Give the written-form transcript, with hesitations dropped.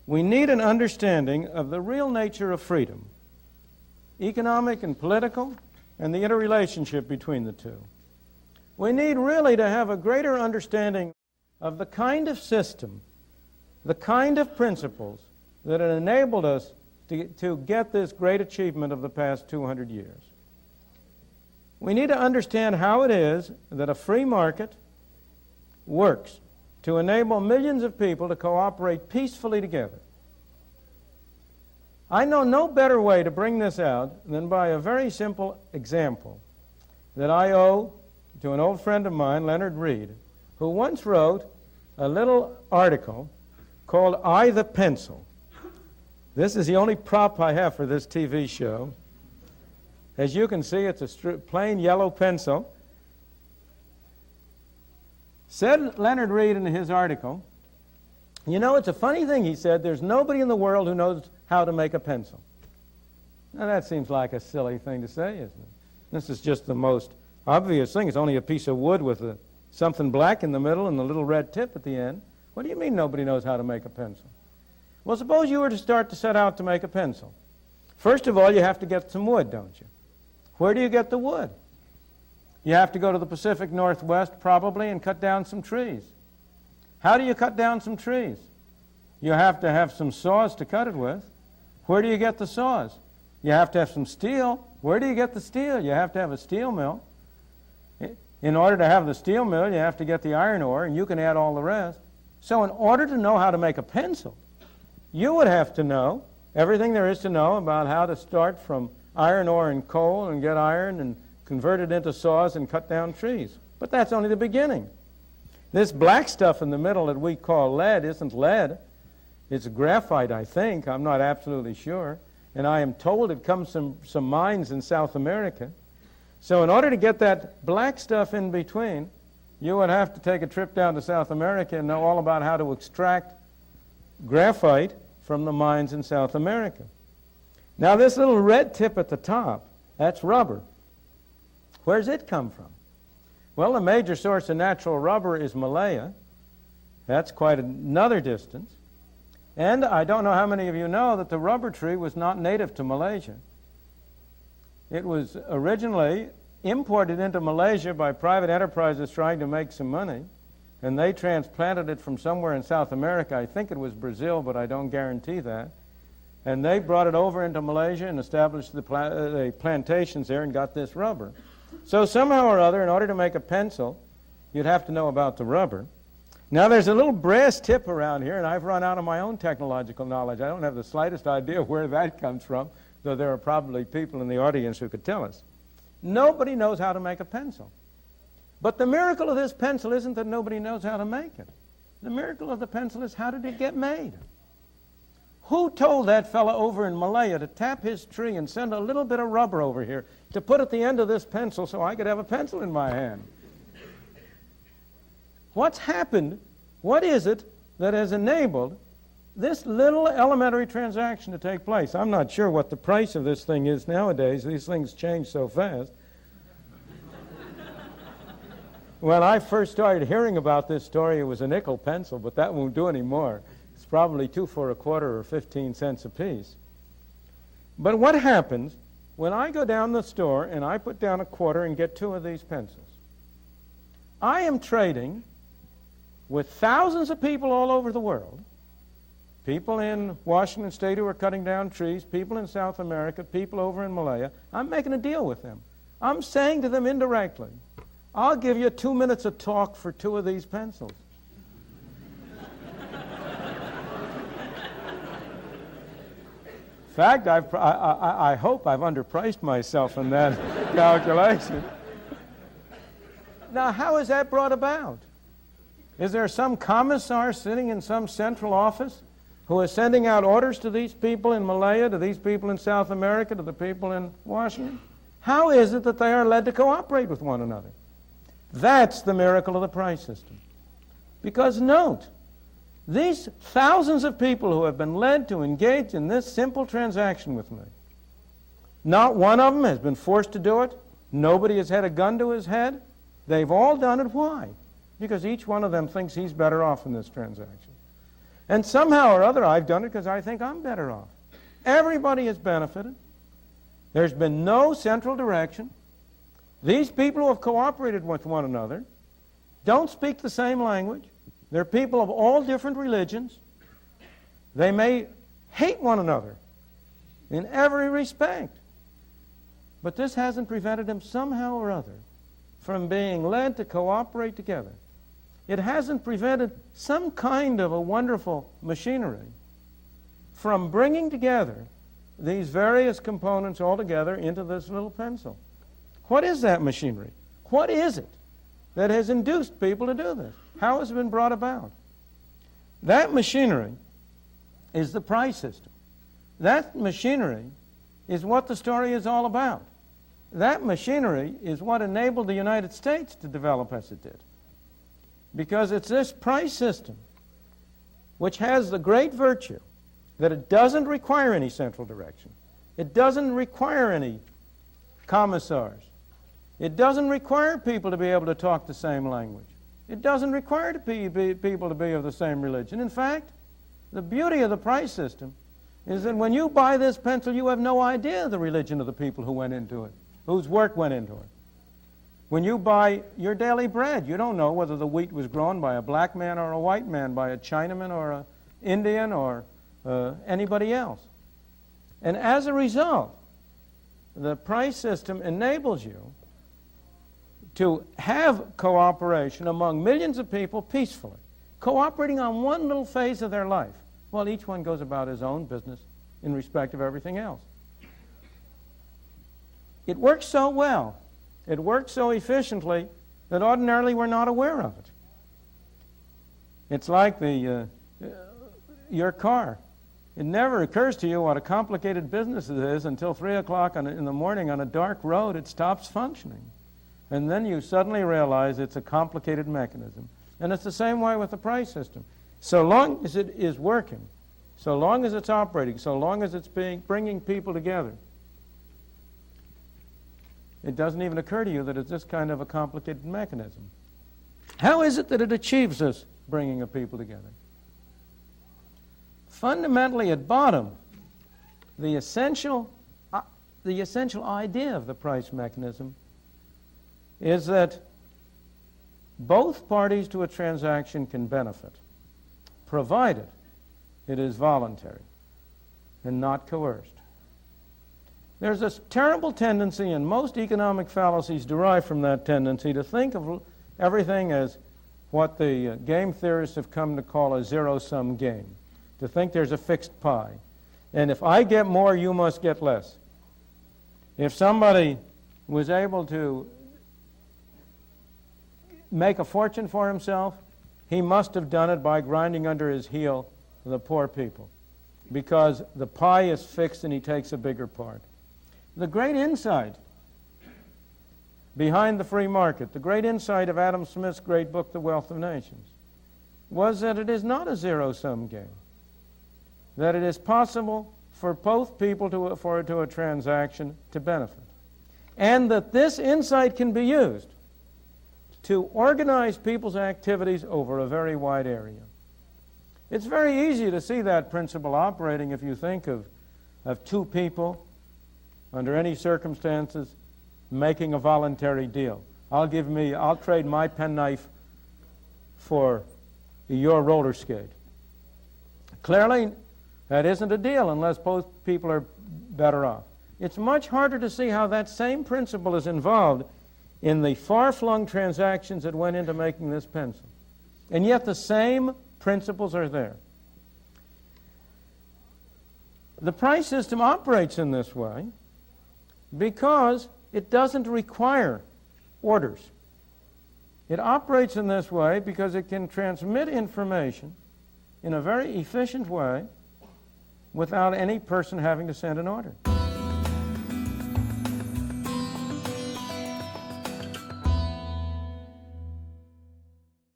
We need an understanding of the real nature of freedom, economic and political, and the interrelationship between the two. We need really to have a greater understanding of the kind of system, the kind of principles that have enabled us to get this great achievement of the past 200 years. We need to understand how it is that a free market works to enable millions of people to cooperate peacefully together. I know no better way to bring this out than by a very simple example that I owe to an old friend of mine, Leonard Reed, who once wrote a little article called "I the Pencil." This is the only prop I have for this TV show. As you can see, it's a plain yellow pencil. Said Leonard Reed in his article, you know, it's a funny thing, he said, there's nobody in the world who knows how to make a pencil. Now that seems like a silly thing to say, isn't it? This is just the most obvious thing. It's only a piece of wood with something black in the middle and a little red tip at the end. What do you mean nobody knows how to make a pencil? Well, suppose you were to start to set out to make a pencil. First of all, you have to get some wood, don't you? Where do you get the wood? You have to go to the Pacific Northwest probably and cut down some trees. How do you cut down some trees? You have to have some saws to cut it with. Where do you get the saws? You have to have some steel. Where do you get the steel? You have to have a steel mill. In order to have the steel mill, you have to get the iron ore, and you can add all the rest. So in order to know how to make a pencil, you would have to know everything there is to know about how to start from iron ore and coal and get iron and convert it into saws and cut down trees. But that's only the beginning. This black stuff in the middle that we call lead isn't lead. It's graphite, I think. I'm not absolutely sure. And I am told it comes from some mines in South America. So in order to get that black stuff in between, you would have to take a trip down to South America and know all about how to extract graphite from the mines in South America. Now this little red tip at the top, that's rubber. Where's it come from? Well, the major source of natural rubber is Malaya. That's quite another distance. And I don't know how many of you know that the rubber tree was not native to Malaysia. It was originally imported into Malaysia by private enterprises trying to make some money, and they transplanted it from somewhere in South America. I think it was Brazil, but I don't guarantee that. And they brought it over into Malaysia and established the plantations there and got this rubber. So somehow or other, in order to make a pencil, you'd have to know about the rubber. Now there's a little brass tip around here, and I've run out of my own technological knowledge. I don't have the slightest idea where that comes from, though there are probably people in the audience who could tell us. Nobody knows how to make a pencil. But the miracle of this pencil isn't that nobody knows how to make it. The miracle of the pencil is, how did it get made? Who told that fellow over in Malaya to tap his tree and send a little bit of rubber over here to put at the end of this pencil so I could have a pencil in my hand? What's happened? What is it that has enabled this little elementary transaction to take place? I'm not sure what the price of this thing is nowadays. These things change so fast. When I first started hearing about this story, it was a nickel pencil, but that won't do anymore. It's probably 2 for a quarter or 15 cents a piece. But what happens when I go down the store and I put down a quarter and get 2 of these pencils? I am trading with thousands of people all over the world, people in Washington State who are cutting down trees, people in South America, people over in Malaya. I'm making a deal with them. I'm saying to them indirectly, I'll give you 2 minutes of talk for 2 of these pencils. In fact, I hope I've underpriced myself in that calculation. Now, how is that brought about? Is there some commissar sitting in some central office who is sending out orders to these people in Malaya, to these people in South America, to the people in Washington? How is it that they are led to cooperate with one another? That's the miracle of the price system. Because note, these thousands of people who have been led to engage in this simple transaction with me, not one of them has been forced to do it. Nobody has had a gun to his head. They've all done it. Why? Because each one of them thinks he's better off in this transaction. And somehow or other, I've done it because I think I'm better off. Everybody has benefited. There's been no central direction. These people who have cooperated with one another don't speak the same language. They're people of all different religions. They may hate one another in every respect. But this hasn't prevented them somehow or other from being led to cooperate together. It hasn't prevented some kind of a wonderful machinery from bringing together these various components all together into this little pencil. What is that machinery? What is it that has induced people to do this? How has it been brought about? That machinery is the price system. That machinery is what the story is all about. That machinery is what enabled the United States to develop as it did. Because it's this price system which has the great virtue that it doesn't require any central direction. It doesn't require any commissars. It doesn't require people to be able to talk the same language. It doesn't require people to be of the same religion. In fact, the beauty of the price system is that when you buy this pencil, you have no idea the religion of the people who went into it, whose work went into it. When you buy your daily bread, you don't know whether the wheat was grown by a black man or a white man, by a Chinaman or an Indian or anybody else. And as a result, the price system enables you to have cooperation among millions of people peacefully, cooperating on one little phase of their life, while each one goes about his own business in respect of everything else. It works so well, it works so efficiently, that ordinarily we're not aware of it. It's like your car. It never occurs to you what a complicated business it is until 3 o'clock in the morning on a dark road it stops functioning. And then you suddenly realize it's a complicated mechanism. And it's the same way with the price system. So long as it is working, so long as it's operating, so long as it's bringing people together, it doesn't even occur to you that it's this kind of a complicated mechanism. How is it that it achieves this bringing of people together? Fundamentally, at bottom, the essential idea of the price mechanism is that both parties to a transaction can benefit, provided it is voluntary and not coerced. There's a terrible tendency, and most economic fallacies derive from that tendency, to think of everything as what the game theorists have come to call a zero-sum game, to think there's a fixed pie. And if I get more, you must get less. If somebody was able to make a fortune for himself, he must have done it by grinding under his heel the poor people, because the pie is fixed and he takes a bigger part. The great insight behind the free market, the great insight of Adam Smith's great book, The Wealth of Nations, was that it is not a zero-sum game, that it is possible for both people for a transaction to benefit, and that this insight can be used to organize people's activities over a very wide area. It's very easy to see that principle operating if you think of two people under any circumstances making a voluntary deal. I'll trade my penknife for your roller skate. Clearly, that isn't a deal unless both people are better off. It's much harder to see how that same principle is involved in the far-flung transactions that went into making this pencil. And yet the same principles are there. The price system operates in this way because it doesn't require orders. It operates in this way because it can transmit information in a very efficient way without any person having to send an order.